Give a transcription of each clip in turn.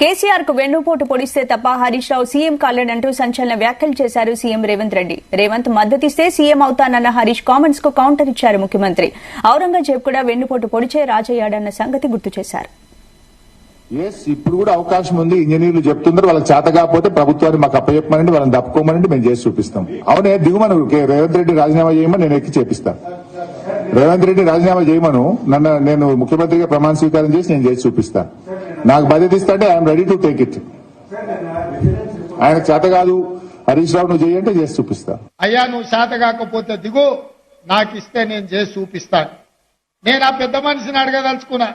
కేసీఆర్ కు వెన్నుపోటు పొడిస్తే తప్ప హరీష్ రావు సీఎం కాలేడంటూ సంచలన వ్యాఖ్యలు చేశారు సీఎం రేవంత్ రెడ్డి. రేవంత్ మద్దతిస్తే సీఎం అవుతానన్న హరీష్ కామెంట్స్ కు కౌంటర్ ఇచ్చారు ముఖ్యమంత్రి. ఔరంగజేబ్ కూడా వెన్నుపోటు పొడిచే రాజయ్యాడన్న సంగతి గుర్తు చేశారు. ఇప్పుడు కూడా అవకాశం ఉంది. ఇంజనీర్లు చెప్తున్నారు, వాళ్ళకి చేత కాకపోతే ప్రభుత్వాన్ని మాకు అప్పచెప్పమనండి, వాళ్ళని తప్పుకోమనండి, మేము చేసి చూపిస్తాం. అవునే దిగుమను రేవంత్ రెడ్డి రాజీనామా చేయమని నేను ఎక్కి చేపిస్తాను. రేవంత్ రెడ్డి రాజీనామా చేయమను, నేను ముఖ్యమంత్రిగా ప్రమాణ స్వీకారం చేసి నేను చేసి చూపిస్తాను. నాకు బాధ్యత ఇస్తాంటే I'm ready to take it. ఆయన చేత కాదు హరీష్ రావు నువ్వు చేయంటే చేసి చూపిస్తా. అయ్యా నువ్వు చేత కాకపోతే దిగు, నాకు ఇస్తే నేను చేసి చూపిస్తాను. నేను ఆ పెద్ద మనిషిని అడగదలుచుకున్నా.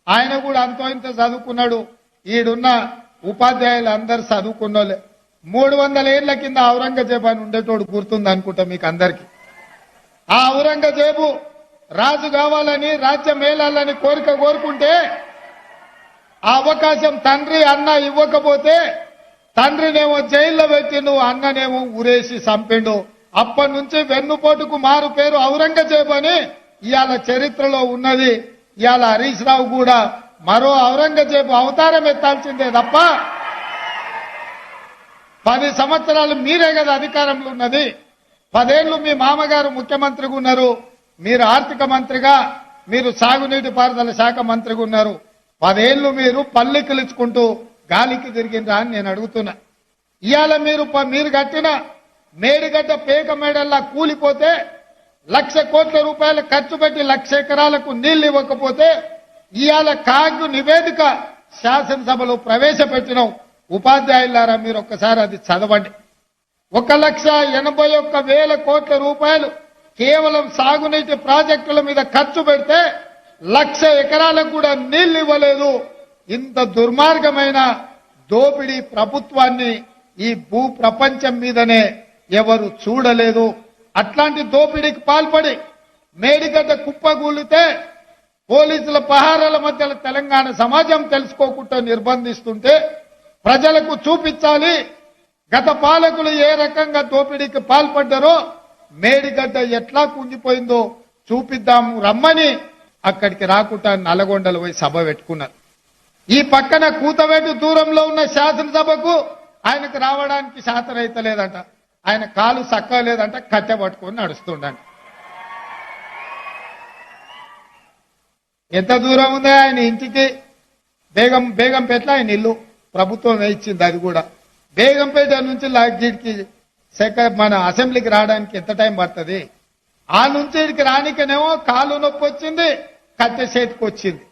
ఆయన కూడా అంతో ఇంత చదువుకున్నాడు. ఈడున్న ఉపాధ్యాయులు అందరు చదువుకున్నోళ్ళే. 300 ఏళ్ల కింద ఔరంగజేబు అని ఉండేటోడు గుర్తుంది అనుకుంటా మీకు అందరికి. ఆ ఔరంగజేబు రాజు కావాలని, రాజ్యం మేలాలని కోరుకుంటే ఆ అవకాశం తండ్రి అన్న ఇవ్వకపోతే తండ్రినేమో జైల్లో పెట్టిండు, అన్ననేమో ఊరేసి చంపిండు. అప్పటి నుంచి వెన్నుపోటుకు మారు పేరు ఔరంగజేబు అని ఇవాళ చరిత్రలో ఉన్నది. ఇవాళ హరీష్ రావు కూడా మరో ఔరంగజేబు అవతారం ఎత్తాల్సిందే తప్ప 10 సంవత్సరాలు మీరే కదా అధికారంలో ఉన్నది. 10 ఏళ్లు మీ మామగారు ముఖ్యమంత్రిగా ఉన్నారు, మీరు ఆర్థిక మంత్రిగా, మీరు సాగునీటి పారుదల శాఖ మంత్రిగా ఉన్నారు. 10 ఏళ్లు మీరు పల్లికిలుచుకుంటూ గాలికి తిరిగినరా అని నేను అడుగుతున్నా. ఇవాళ మీరు కట్టిన మేడిగడ్డ పేక మేడల్లా కూలిపోతే 1,00,000 కోట్ల రూపాయలు ఖర్చు పెట్టి 1,00,000 ఎకరాలకు నీళ్లు ఇవ్వకపోతే ఇవాళ కాగ్ నివేదిక శాసనసభలో ప్రవేశపెట్టినాం. ఉపాధ్యాయులారా మీరు ఒక్కసారి అది చదవండి. 1,81,000 కోట్ల రూపాయలు కేవలం సాగునీటి ప్రాజెక్టుల మీద ఖర్చు పెడితే 1,00,000 ఎకరాలకు కూడా నీళ్లు ఇవ్వలేదు. ఇంత దుర్మార్గమైన దోపిడీ ప్రభుత్వాన్ని ఈ భూ ప్రపంచం మీదనే ఎవరు చూడలేదు. అట్లాంటి దోపిడీకి పాల్పడి మేడిగడ్డ కుప్పగూలితే పోలీసుల పహారాల మధ్యలో తెలంగాణ సమాజం తెలుసుకోకుండా నిర్బంధిస్తుంటే ప్రజలకు చూపించాలి గత పాలకులు ఏ రకంగా దోపిడీకి పాల్పడ్డారో, మేడిగడ్డ ఎట్లా కుంగిపోయిందో చూపిద్దాము రమ్మని అక్కడికి రాకుండా నల్లగొండలు పోయి సభ పెట్టుకున్నారు. ఈ పక్కన కూతవేటు దూరంలో ఉన్న శాసనసభకు ఆయనకు రావడానికి శాతరైతలేదంట. ఆయన కాలు సక్కలేదంట, కట్టె పట్టుకొని నడుస్తుండంట. ఎంత దూరం ఉందో ఆయన ఇంటికి? బేగంపేట ఆయన ఇల్లు ప్రభుత్వం ఇచ్చింది. అది కూడా బేగంపేట నుంచి లాగిడికి మన అసెంబ్లీకి రావడానికి ఎంత టైం పడుతుంది? ఆ నుంచి ఇడికి రానికనేమో కాలు నొప్పి వచ్చింది, కట్టె చేతికి వచ్చింది.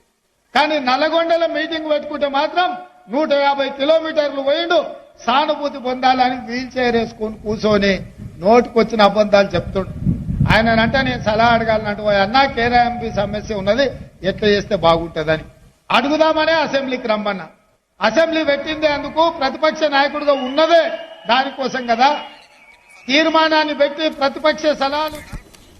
కానీ నల్లగొండలో మీటింగ్ పెట్టుకుంటే మాత్రం 150 కిలోమీటర్లు పోయిండు. సానుభూతి పొందాలని వీల్ చైర్ వేసుకుని కూర్చొని నోటికొచ్చిన అబద్ధాలు చెప్తుండు. ఆయనంటే నేను సలహా అడగాలన్నట్టు, అన్నా కేరాఎంపీ సమస్య ఉన్నది, ఎట్లా చేస్తే బాగుంటుందని అడుగుదామనే అసెంబ్లీకి రమ్మన్నా. అసెంబ్లీ పెట్టిందే అందుకు, ప్రతిపక్ష నాయకుడిగా ఉన్నదే దానికోసం కదా. తీర్మానాన్ని పెట్టి ప్రతిపక్ష సలహాలు